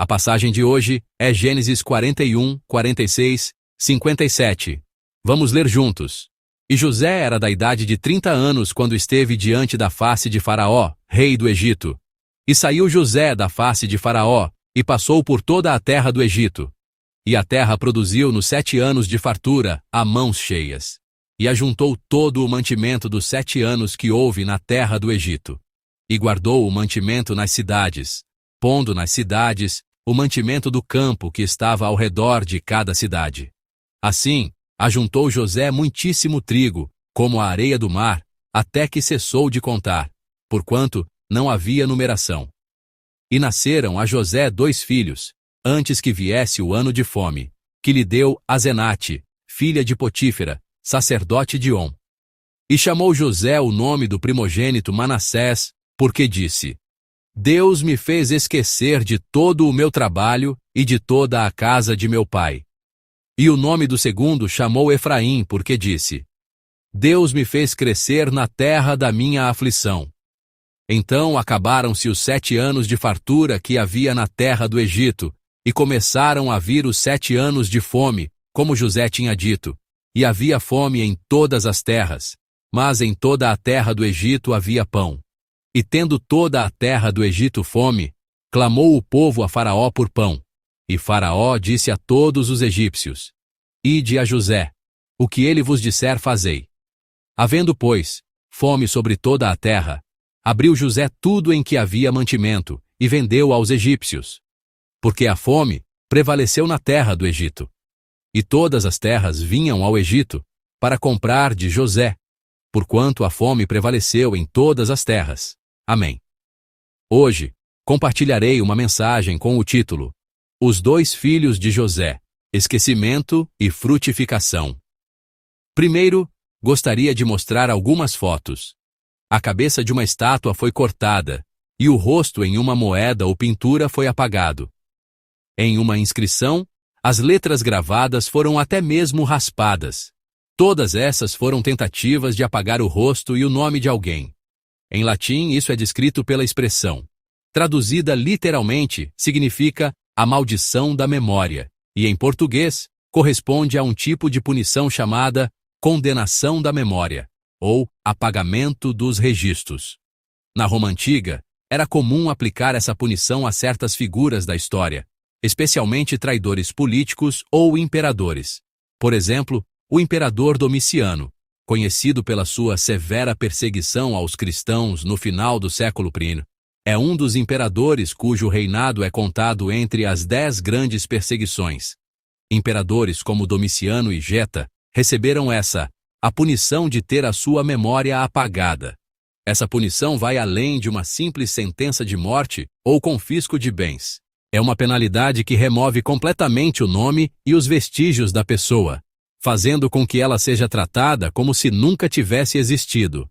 A passagem de hoje é Gênesis 41, 46, 57. Vamos ler juntos. E José era da idade de 30 anos quando esteve diante da face de Faraó, rei do Egito. E saiu José da face de Faraó, e passou por toda a terra do Egito. E a terra produziu nos 7 anos de fartura, a mãos cheias. E ajuntou todo o mantimento dos 7 anos que houve na terra do Egito. E guardou o mantimento nas cidades, pondo nas cidades o mantimento do campo que estava ao redor de cada cidade. Assim, ajuntou José muitíssimo trigo, como a areia do mar, até que cessou de contar, porquanto não havia numeração. E nasceram a José 2 filhos, antes que viesse o ano de fome, que lhe deu Azenate, filha de Potífera, sacerdote de On. E chamou José o nome do primogênito Manassés, porque disse: Deus me fez esquecer de todo o meu trabalho e de toda a casa de meu pai. E o nome do segundo chamou Efraim, porque disse: Deus me fez crescer na terra da minha aflição. Então acabaram-se os 7 anos de fartura que havia na terra do Egito, e começaram a vir os 7 anos de fome, como José tinha dito, e havia fome em todas as terras, mas em toda a terra do Egito havia pão. E tendo toda a terra do Egito fome, clamou o povo a Faraó por pão. E Faraó disse a todos os egípcios: Ide a José, o que ele vos disser fazei. Havendo, pois, fome sobre toda a terra, abriu José tudo em que havia mantimento, e vendeu aos egípcios. Porque a fome prevaleceu na terra do Egito. E todas as terras vinham ao Egito, para comprar de José, porquanto a fome prevaleceu em todas as terras. Amém. Hoje, compartilharei uma mensagem com o título: Os 2 filhos de José, esquecimento e frutificação. Primeiro, gostaria de mostrar algumas fotos. A cabeça de uma estátua foi cortada, e o rosto em uma moeda ou pintura foi apagado. Em uma inscrição, as letras gravadas foram até mesmo raspadas. Todas essas foram tentativas de apagar o rosto e o nome de alguém. Em latim, isso é descrito pela expressão. Traduzida literalmente, significa a maldição da memória, e em português, corresponde a um tipo de punição chamada condenação da memória, ou apagamento dos registros. Na Roma Antiga, era comum aplicar essa punição a certas figuras da história, especialmente traidores políticos ou imperadores. Por exemplo, o imperador Domiciano, conhecido pela sua severa perseguição aos cristãos no final do século I, é um dos imperadores cujo reinado é contado entre as 10 grandes perseguições. Imperadores como Domiciano e Geta receberam a punição de ter a sua memória apagada. Essa punição vai além de uma simples sentença de morte ou confisco de bens. É uma penalidade que remove completamente o nome e os vestígios da pessoa, fazendo com que ela seja tratada como se nunca tivesse existido.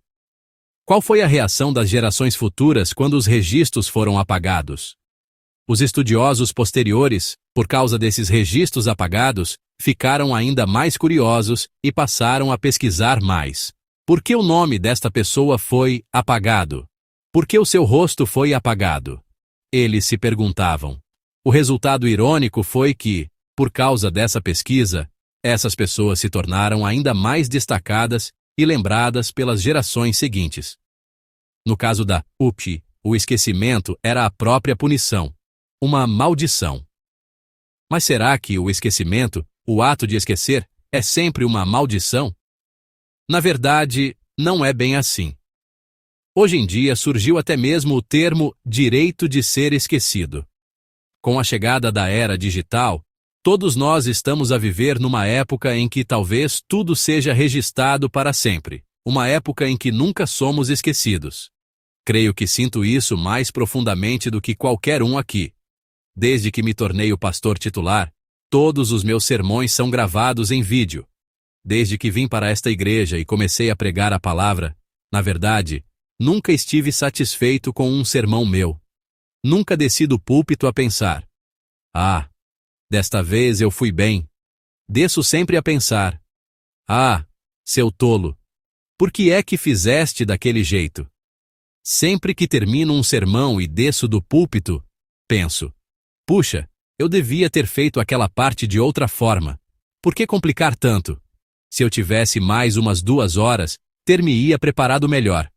Qual foi a reação das gerações futuras quando os registros foram apagados? Os estudiosos posteriores, por causa desses registros apagados, ficaram ainda mais curiosos e passaram a pesquisar mais. Por que o nome desta pessoa foi apagado? Por que o seu rosto foi apagado? Eles se perguntavam. O resultado irônico foi que, por causa dessa pesquisa, essas pessoas se tornaram ainda mais destacadas e lembradas pelas gerações seguintes. No caso da UPI, o esquecimento era a própria punição, uma maldição. Mas será que o esquecimento, o ato de esquecer, é sempre uma maldição? Na verdade, não é bem assim. Hoje em dia surgiu até mesmo o termo direito de ser esquecido. Com a chegada da era digital, todos nós estamos a viver numa época em que talvez tudo seja registrado para sempre, uma época em que nunca somos esquecidos. Creio que sinto isso mais profundamente do que qualquer um aqui. Desde que me tornei o pastor titular, todos os meus sermões são gravados em vídeo. Desde que vim para esta igreja e comecei a pregar a palavra, na verdade, nunca estive satisfeito com um sermão meu. Nunca desci do púlpito a pensar: ah, desta vez eu fui bem. Desço sempre a pensar: ah, seu tolo, por que é que fizeste daquele jeito? Sempre que termino um sermão e desço do púlpito, penso: Puxa, eu devia ter feito aquela parte de outra forma. Por que complicar tanto? Se eu tivesse mais umas 2 horas, ter-me-ia preparado melhor.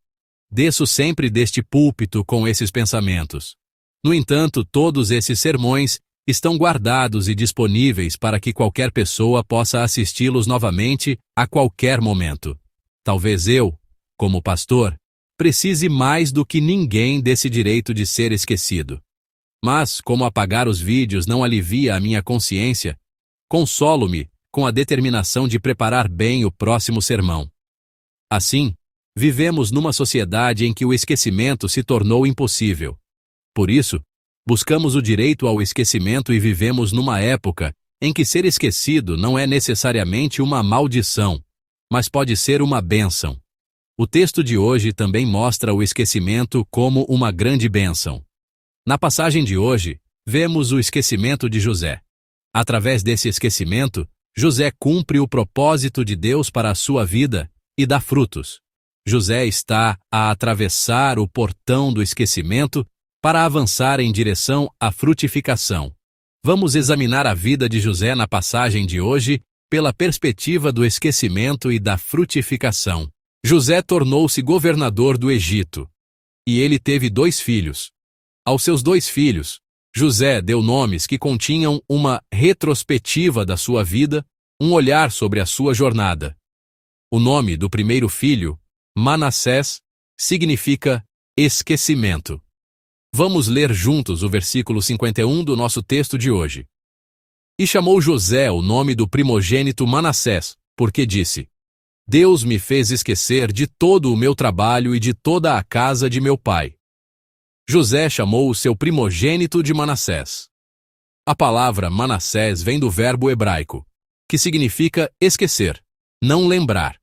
Desço sempre deste púlpito com esses pensamentos. No entanto, todos esses sermões estão guardados e disponíveis para que qualquer pessoa possa assisti-los novamente a qualquer momento. Talvez eu, como pastor, precise mais do que ninguém desse direito de ser esquecido. Mas, como apagar os vídeos não alivia a minha consciência, consolo-me com a determinação de preparar bem o próximo sermão. Assim, vivemos numa sociedade em que o esquecimento se tornou impossível. Por isso, buscamos o direito ao esquecimento e vivemos numa época em que ser esquecido não é necessariamente uma maldição, mas pode ser uma bênção. O texto de hoje também mostra o esquecimento como uma grande bênção. Na passagem de hoje, vemos o esquecimento de José. Através desse esquecimento, José cumpre o propósito de Deus para a sua vida e dá frutos. José está a atravessar o portão do esquecimento para avançar em direção à frutificação. Vamos examinar a vida de José na passagem de hoje pela perspectiva do esquecimento e da frutificação. José tornou-se governador do Egito. E ele teve 2 filhos. Aos seus 2 filhos, José deu nomes que continham uma retrospectiva da sua vida, um olhar sobre a sua jornada. O nome do primeiro filho, Manassés, significa esquecimento. Vamos ler juntos o versículo 51 do nosso texto de hoje. E chamou José o nome do primogênito Manassés, porque disse: Deus me fez esquecer de todo o meu trabalho e de toda a casa de meu pai. José chamou o seu primogênito de Manassés. A palavra Manassés vem do verbo hebraico, que significa esquecer, não lembrar.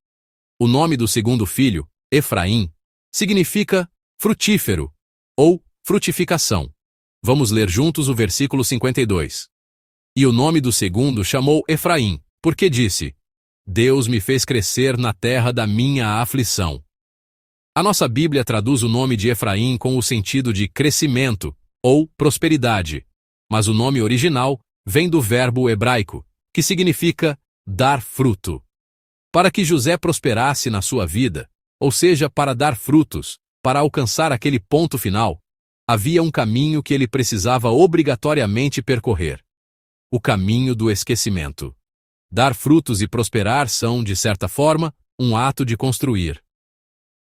O nome do segundo filho, Efraim, significa frutífero, ou frutificação. Vamos ler juntos o versículo 52. E o nome do segundo chamou Efraim, porque disse: Deus me fez crescer na terra da minha aflição. A nossa Bíblia traduz o nome de Efraim com o sentido de crescimento ou prosperidade, mas o nome original vem do verbo hebraico, que significa dar fruto. Para que José prosperasse na sua vida, ou seja, para dar frutos, para alcançar aquele ponto final, havia um caminho que ele precisava obrigatoriamente percorrer: o caminho do esquecimento. Dar frutos e prosperar são, de certa forma, um ato de construir.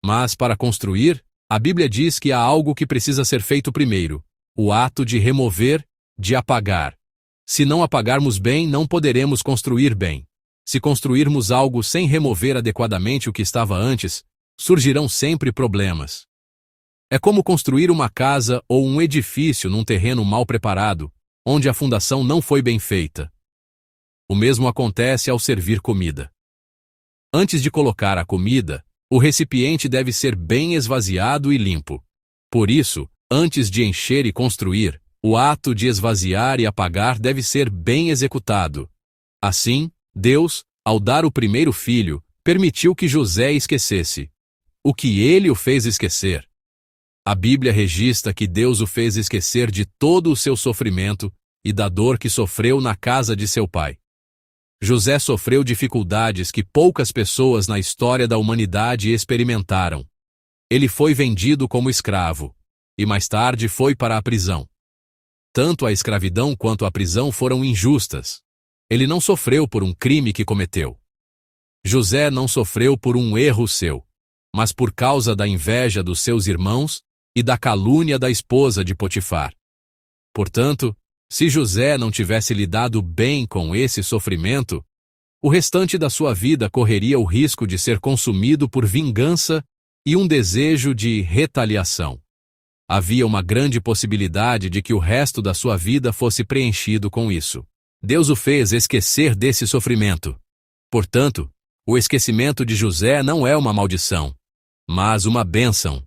Mas, para construir, a Bíblia diz que há algo que precisa ser feito primeiro: o ato de remover, de apagar. Se não apagarmos bem, não poderemos construir bem. Se construirmos algo sem remover adequadamente o que estava antes, surgirão sempre problemas. É como construir uma casa ou um edifício num terreno mal preparado, onde a fundação não foi bem feita. O mesmo acontece ao servir comida. Antes de colocar a comida, o recipiente deve ser bem esvaziado e limpo. Por isso, antes de encher e construir, o ato de esvaziar e apagar deve ser bem executado. Assim, Deus, ao dar o primeiro filho, permitiu que José esquecesse. O que ele o fez esquecer? A Bíblia registra que Deus o fez esquecer de todo o seu sofrimento e da dor que sofreu na casa de seu pai. José sofreu dificuldades que poucas pessoas na história da humanidade experimentaram. Ele foi vendido como escravo, e mais tarde foi para a prisão. Tanto a escravidão quanto a prisão foram injustas. Ele não sofreu por um crime que cometeu. José não sofreu por um erro seu, mas por causa da inveja dos seus irmãos e da calúnia da esposa de Potifar. Portanto, se José não tivesse lidado bem com esse sofrimento, o restante da sua vida correria o risco de ser consumido por vingança e um desejo de retaliação. Havia uma grande possibilidade de que o resto da sua vida fosse preenchido com isso. Deus o fez esquecer desse sofrimento. Portanto, o esquecimento de José não é uma maldição, mas uma bênção.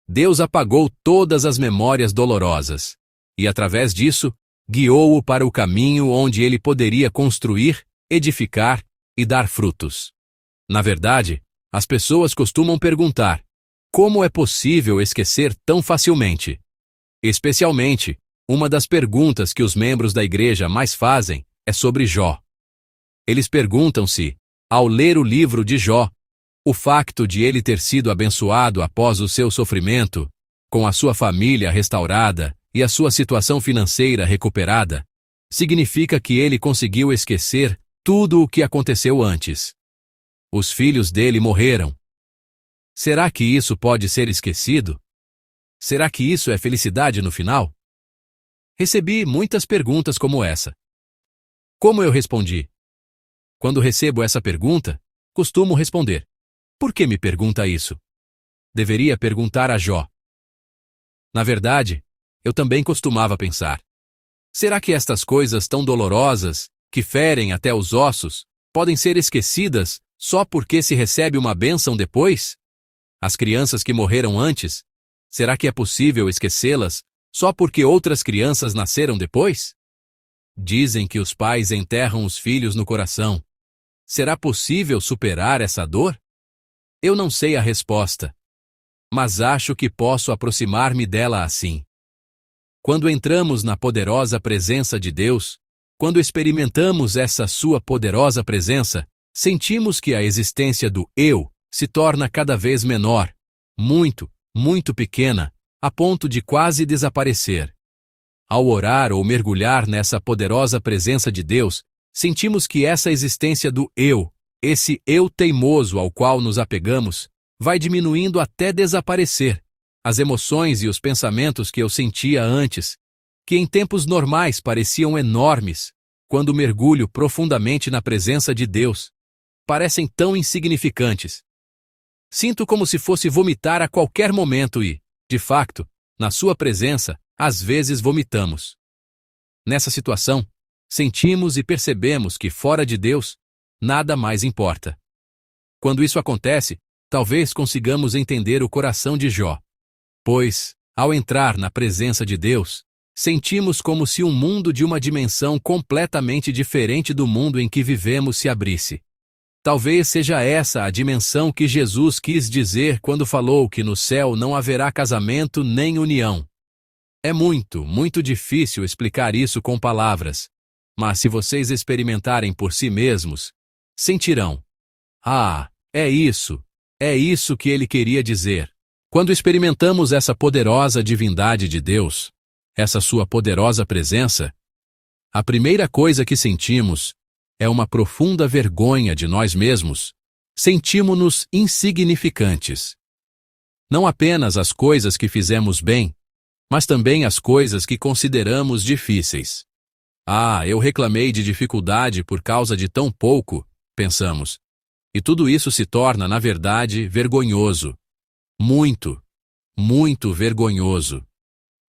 Deus apagou todas as memórias dolorosas e, através disso, guiou-o para o caminho onde ele poderia construir, edificar e dar frutos. Na verdade, as pessoas costumam perguntar: como é possível esquecer tão facilmente? Especialmente Uma das perguntas que os membros da igreja mais fazem é sobre Jó. Eles perguntam se, ao ler o livro de Jó, o facto de ele ter sido abençoado após o seu sofrimento, com a sua família restaurada e a sua situação financeira recuperada, significa que ele conseguiu esquecer tudo o que aconteceu antes. Os filhos dele morreram. Será que isso pode ser esquecido? Será que isso é felicidade no final? Recebi muitas perguntas como essa. Como eu respondi? Quando recebo essa pergunta, costumo responder: por que me pergunta isso? Deveria perguntar a Jó. Na verdade, eu também costumava pensar: será que estas coisas tão dolorosas, que ferem até os ossos, podem ser esquecidas só porque se recebe uma bênção depois? As crianças que morreram antes, será que é possível esquecê-las só porque outras crianças nasceram depois? Dizem que os pais enterram os filhos no coração. Será possível superar essa dor? Eu não sei a resposta, mas acho que posso aproximar-me dela assim. Quando entramos na poderosa presença de Deus, quando experimentamos essa sua poderosa presença, sentimos que a existência do eu se torna cada vez menor, muito, muito pequena, a ponto de quase desaparecer. Ao orar ou mergulhar nessa poderosa presença de Deus, sentimos que essa existência do eu, esse eu teimoso ao qual nos apegamos, vai diminuindo até desaparecer. As emoções e os pensamentos que eu sentia antes, que em tempos normais pareciam enormes, quando mergulho profundamente na presença de Deus, parecem tão insignificantes. Sinto como se fosse vomitar a qualquer momento e, de facto, na sua presença, às vezes vomitamos. Nessa situação, sentimos e percebemos que fora de Deus, nada mais importa. Quando isso acontece, talvez consigamos entender o coração de Jó. Pois, ao entrar na presença de Deus, sentimos como se um mundo de uma dimensão completamente diferente do mundo em que vivemos se abrisse. Talvez seja essa a dimensão que Jesus quis dizer quando falou que no céu não haverá casamento nem união. É muito, muito difícil explicar isso com palavras, mas se vocês experimentarem por si mesmos, sentirão. Ah, é isso que ele queria dizer. Quando experimentamos essa poderosa divindade de Deus, essa sua poderosa presença, a primeira coisa que sentimos é uma profunda vergonha de nós mesmos. Sentimos-nos insignificantes. Não apenas as coisas que fizemos bem, mas também as coisas que consideramos difíceis. Ah, eu reclamei de dificuldade por causa de tão pouco, pensamos. E tudo isso se torna, na verdade, vergonhoso. Muito, muito vergonhoso.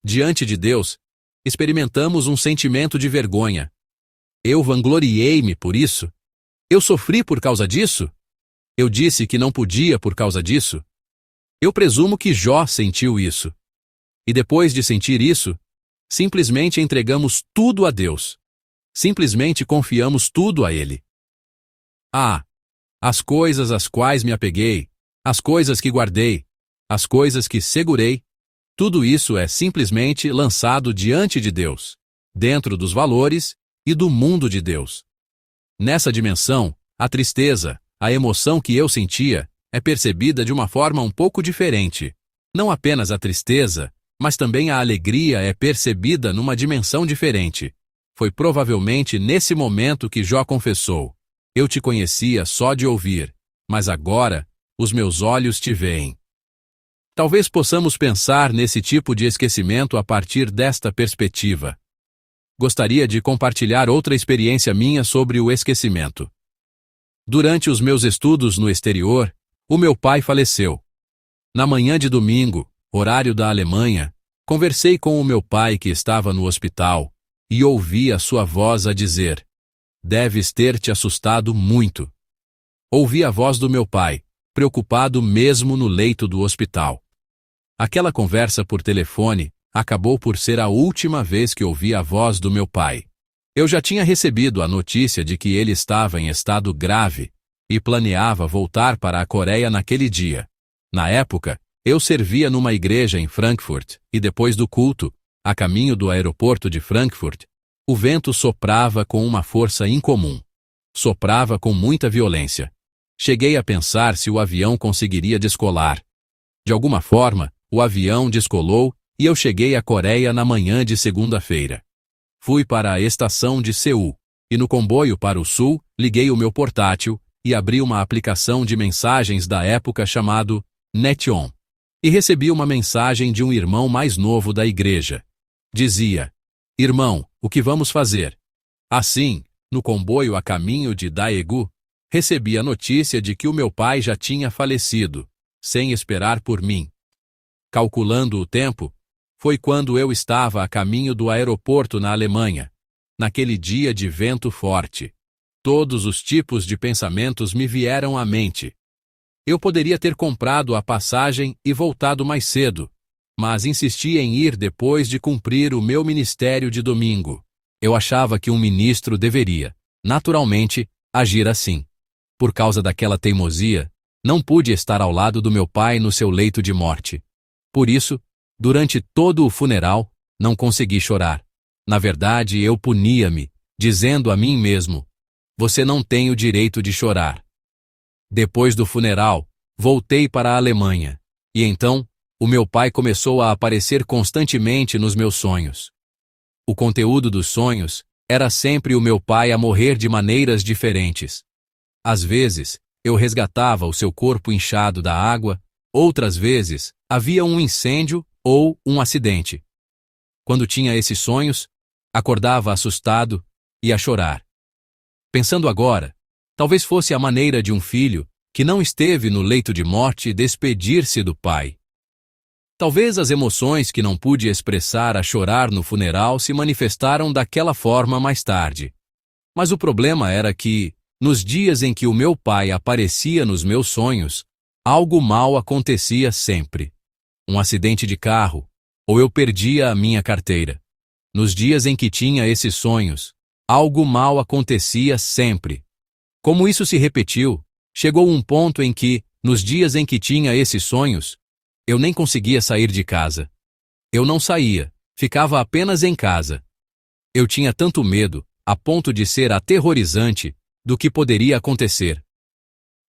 Diante de Deus, experimentamos um sentimento de vergonha. Eu vangloriei-me por isso? Eu sofri por causa disso? Eu disse que não podia por causa disso? Eu presumo que Jó sentiu isso. E depois de sentir isso, simplesmente entregamos tudo a Deus. Simplesmente confiamos tudo a Ele. Ah, as coisas às quais me apeguei, as coisas que guardei, as coisas que segurei, tudo isso é simplesmente lançado diante de Deus, dentro dos valores e do mundo de Deus. Nessa dimensão, a tristeza, a emoção que eu sentia, é percebida de uma forma um pouco diferente. Não apenas a tristeza, mas também a alegria é percebida numa dimensão diferente. Foi provavelmente nesse momento que Jó confessou: eu te conhecia só de ouvir, mas agora os meus olhos te veem. Talvez possamos pensar nesse tipo de esquecimento a partir desta perspectiva. Gostaria de compartilhar outra experiência minha sobre o esquecimento. Durante os meus estudos no exterior, o meu pai faleceu. Na manhã de domingo, horário da Alemanha, conversei com o meu pai que estava no hospital e ouvi a sua voz a dizer: deves ter te assustado muito. Ouvi a voz do meu pai, preocupado mesmo no leito do hospital. Aquela conversa por telefone acabou por ser a última vez que ouvi a voz do meu pai. Eu já tinha recebido a notícia de que ele estava em estado grave e planeava voltar para a Coreia naquele dia. Na época, eu servia numa igreja em Frankfurt e depois do culto, a caminho do aeroporto de Frankfurt, o vento soprava com uma força incomum. Soprava com muita violência. Cheguei a pensar se o avião conseguiria descolar. De alguma forma, o avião descolou e eu cheguei à Coreia na manhã de segunda-feira. Fui para a estação de Seul, e no comboio para o sul, liguei o meu portátil e abri uma aplicação de mensagens da época chamado Netion. E recebi uma mensagem de um irmão mais novo da igreja. Dizia: "Irmão, o que vamos fazer?" Assim, no comboio a caminho de Daegu, recebi a notícia de que o meu pai já tinha falecido, sem esperar por mim. Calculando o tempo, foi quando eu estava a caminho do aeroporto na Alemanha, naquele dia de vento forte. Todos os tipos de pensamentos me vieram à mente. Eu poderia ter comprado a passagem e voltado mais cedo, mas insisti em ir depois de cumprir o meu ministério de domingo. Eu achava que um ministro deveria, naturalmente, agir assim. Por causa daquela teimosia, não pude estar ao lado do meu pai no seu leito de morte. Por isso, durante todo o funeral, não consegui chorar. Na verdade, eu punia-me, dizendo a mim mesmo: "Você não tem o direito de chorar." Depois do funeral, voltei para a Alemanha, e então, o meu pai começou a aparecer constantemente nos meus sonhos. O conteúdo dos sonhos era sempre o meu pai a morrer de maneiras diferentes. Às vezes, eu resgatava o seu corpo inchado da água, outras vezes, havia um incêndio ou um acidente. Quando tinha esses sonhos, acordava assustado e a chorar. Pensando agora, talvez fosse a maneira de um filho que não esteve no leito de morte despedir-se do pai. Talvez as emoções que não pude expressar a chorar no funeral se manifestaram daquela forma mais tarde. Mas o problema era que, nos dias em que o meu pai aparecia nos meus sonhos, algo mal acontecia sempre. Um acidente de carro, ou eu perdia a minha carteira. Nos dias em que tinha esses sonhos, algo mal acontecia sempre. Como isso se repetiu, chegou um ponto em que, nos dias em que tinha esses sonhos, eu nem conseguia sair de casa. Eu não saía, ficava apenas em casa. Eu tinha tanto medo, a ponto de ser aterrorizante, do que poderia acontecer.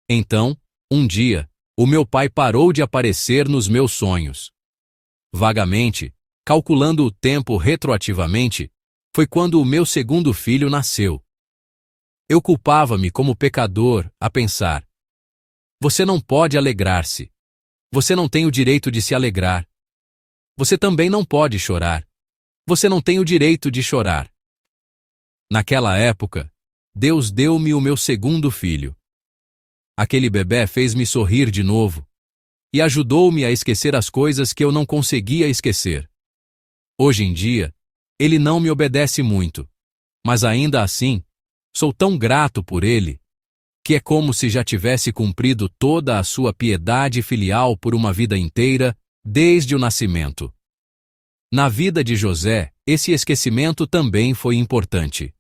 Então, um dia, o meu pai parou de aparecer nos meus sonhos. Vagamente, calculando o tempo retroativamente, foi quando o meu segundo filho nasceu. Eu culpava-me como pecador a pensar: você não pode alegrar-se. Você não tem o direito de se alegrar. Você também não pode chorar. Você não tem o direito de chorar. Naquela época, Deus deu-me o meu segundo filho. Aquele bebê fez-me sorrir de novo e ajudou-me a esquecer as coisas que eu não conseguia esquecer. Hoje em dia, ele não me obedece muito, mas ainda assim, sou tão grato por ele, que é como se já tivesse cumprido toda a sua piedade filial por uma vida inteira, desde o nascimento. Na vida de José, esse esquecimento também foi importante.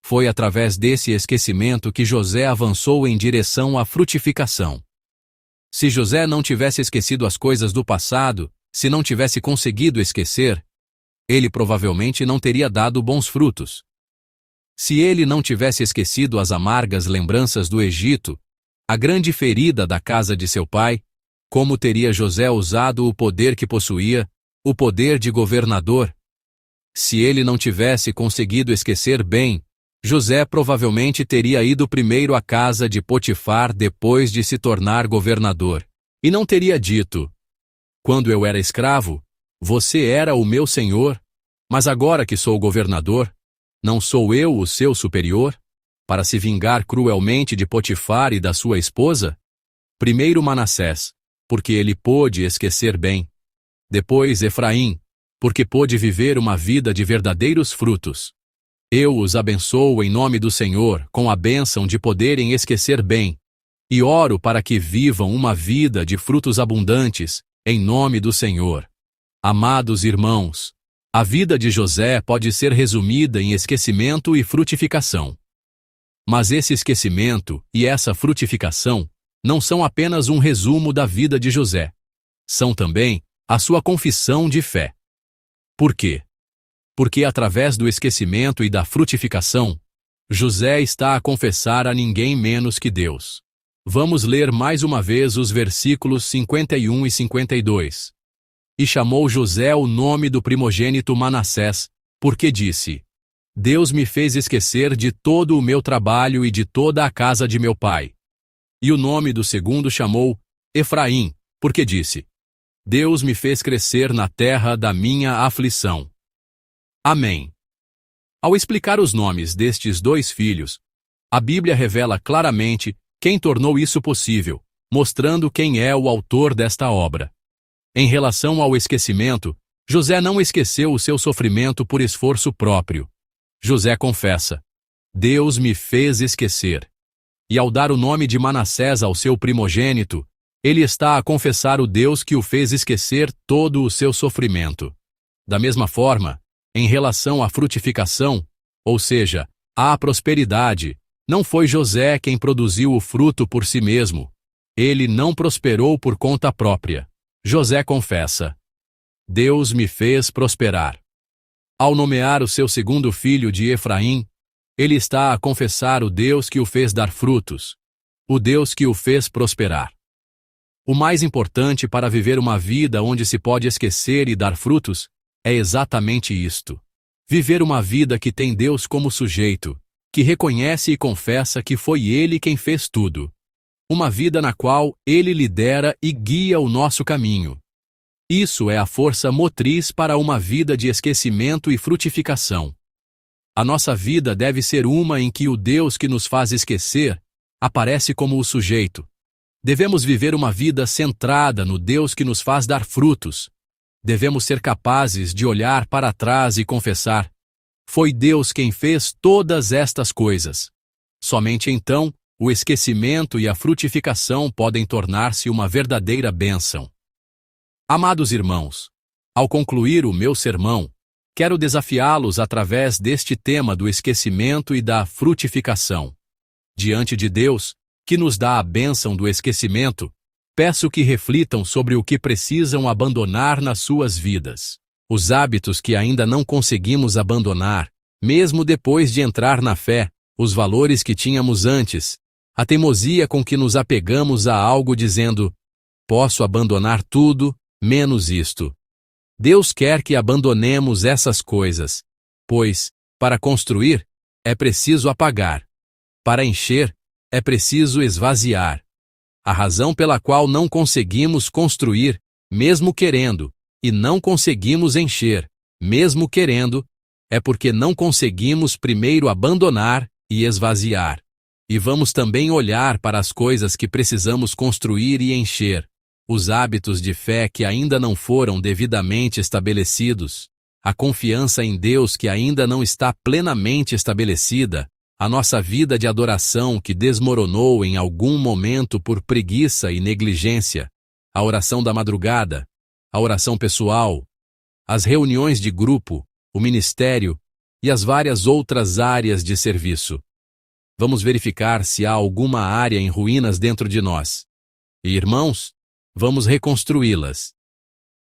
Foi através desse esquecimento que José avançou em direção à frutificação. Se José não tivesse esquecido as coisas do passado, se não tivesse conseguido esquecer, ele provavelmente não teria dado bons frutos. Se ele não tivesse esquecido as amargas lembranças do Egito, a grande ferida da casa de seu pai, como teria José usado o poder que possuía, o poder de governador? Se ele não tivesse conseguido esquecer bem, José provavelmente teria ido primeiro à casa de Potifar depois de se tornar governador, e não teria dito: quando eu era escravo, você era o meu senhor, mas agora que sou governador, não sou eu o seu superior? Para se vingar cruelmente de Potifar e da sua esposa? Primeiro Manassés, porque ele pôde esquecer bem. Depois Efraim, porque pôde viver uma vida de verdadeiros frutos. Eu os abençoo em nome do Senhor com a bênção de poderem esquecer bem, e oro para que vivam uma vida de frutos abundantes, em nome do Senhor. Amados irmãos, a vida de José pode ser resumida em esquecimento e frutificação. Mas esse esquecimento e essa frutificação não são apenas um resumo da vida de José. São também a sua confissão de fé. Por quê? Porque através do esquecimento e da frutificação, José está a confessar a ninguém menos que Deus. Vamos ler mais uma vez os versículos 51 e 52. E chamou José o nome do primogênito Manassés, porque disse: Deus me fez esquecer de todo o meu trabalho e de toda a casa de meu pai. E o nome do segundo chamou Efraim, porque disse: Deus me fez crescer na terra da minha aflição. Amém. Ao explicar os nomes destes dois filhos, a Bíblia revela claramente quem tornou isso possível, mostrando quem é o autor desta obra. Em relação ao esquecimento, José não esqueceu o seu sofrimento por esforço próprio. José confessa: Deus me fez esquecer. E ao dar o nome de Manassés ao seu primogênito, ele está a confessar o Deus que o fez esquecer todo o seu sofrimento. Da mesma forma, em relação à frutificação, ou seja, à prosperidade, não foi José quem produziu o fruto por si mesmo. Ele não prosperou por conta própria. José confessa: Deus me fez prosperar. Ao nomear o seu segundo filho de Efraim, ele está a confessar o Deus que o fez dar frutos, o Deus que o fez prosperar. O mais importante para viver uma vida onde se pode esquecer e dar frutos é exatamente isto: viver uma vida que tem Deus como sujeito, que reconhece e confessa que foi Ele quem fez tudo. Uma vida na qual Ele lidera e guia o nosso caminho. Isso é a força motriz para uma vida de esquecimento e frutificação. A nossa vida deve ser uma em que o Deus que nos faz esquecer aparece como o sujeito. Devemos viver uma vida centrada no Deus que nos faz dar frutos. Devemos ser capazes de olhar para trás e confessar: foi Deus quem fez todas estas coisas. Somente então, o esquecimento e a frutificação podem tornar-se uma verdadeira bênção. Amados irmãos, ao concluir o meu sermão, quero desafiá-los através deste tema do esquecimento e da frutificação. Diante de Deus, que nos dá a bênção do esquecimento, peço que reflitam sobre o que precisam abandonar nas suas vidas. Os hábitos que ainda não conseguimos abandonar, mesmo depois de entrar na fé, os valores que tínhamos antes, a teimosia com que nos apegamos a algo dizendo: posso abandonar tudo, menos isto. Deus quer que abandonemos essas coisas, pois, para construir, é preciso apagar. Para encher, é preciso esvaziar. A razão pela qual não conseguimos construir, mesmo querendo, e não conseguimos encher, mesmo querendo, é porque não conseguimos primeiro abandonar e esvaziar. E vamos também olhar para as coisas que precisamos construir e encher. Os hábitos de fé que ainda não foram devidamente estabelecidos, a confiança em Deus que ainda não está plenamente estabelecida, a nossa vida de adoração que desmoronou em algum momento por preguiça e negligência, a oração da madrugada, a oração pessoal, as reuniões de grupo, o ministério e as várias outras áreas de serviço. Vamos verificar se há alguma área em ruínas dentro de nós. E, irmãos, vamos reconstruí-las.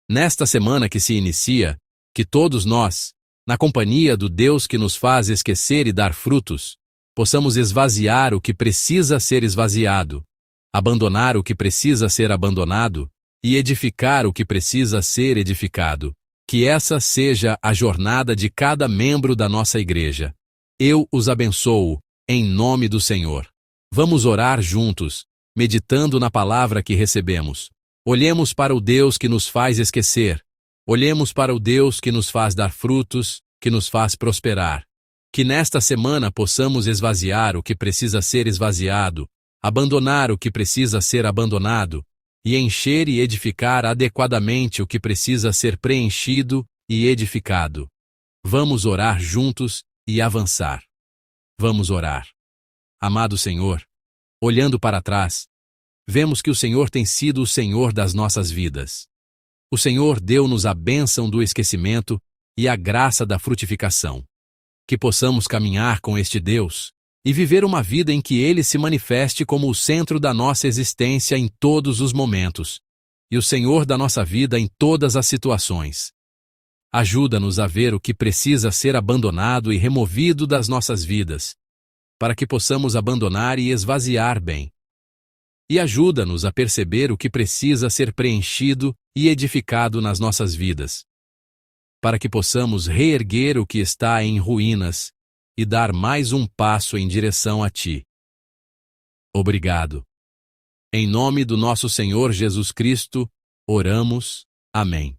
Nesta semana que se inicia, que todos nós, na companhia do Deus que nos faz esquecer e dar frutos, possamos esvaziar o que precisa ser esvaziado, abandonar o que precisa ser abandonado e edificar o que precisa ser edificado. Que essa seja a jornada de cada membro da nossa igreja. Eu os abençoo, em nome do Senhor. Vamos orar juntos, meditando na palavra que recebemos. Olhemos para o Deus que nos faz esquecer. Olhemos para o Deus que nos faz dar frutos, que nos faz prosperar. Que nesta semana possamos esvaziar o que precisa ser esvaziado, abandonar o que precisa ser abandonado, e encher e edificar adequadamente o que precisa ser preenchido e edificado. Vamos orar juntos e avançar. Vamos orar. Amado Senhor, olhando para trás, vemos que o Senhor tem sido o Senhor das nossas vidas. O Senhor deu-nos a bênção do esquecimento e a graça da frutificação. Que possamos caminhar com este Deus e viver uma vida em que Ele se manifeste como o centro da nossa existência em todos os momentos, e o Senhor da nossa vida em todas as situações. Ajuda-nos a ver o que precisa ser abandonado e removido das nossas vidas, para que possamos abandonar e esvaziar bem. E ajuda-nos a perceber o que precisa ser preenchido e edificado nas nossas vidas, para que possamos reerguer o que está em ruínas e dar mais um passo em direção a Ti. Obrigado. Em nome do nosso Senhor Jesus Cristo, oramos. Amém.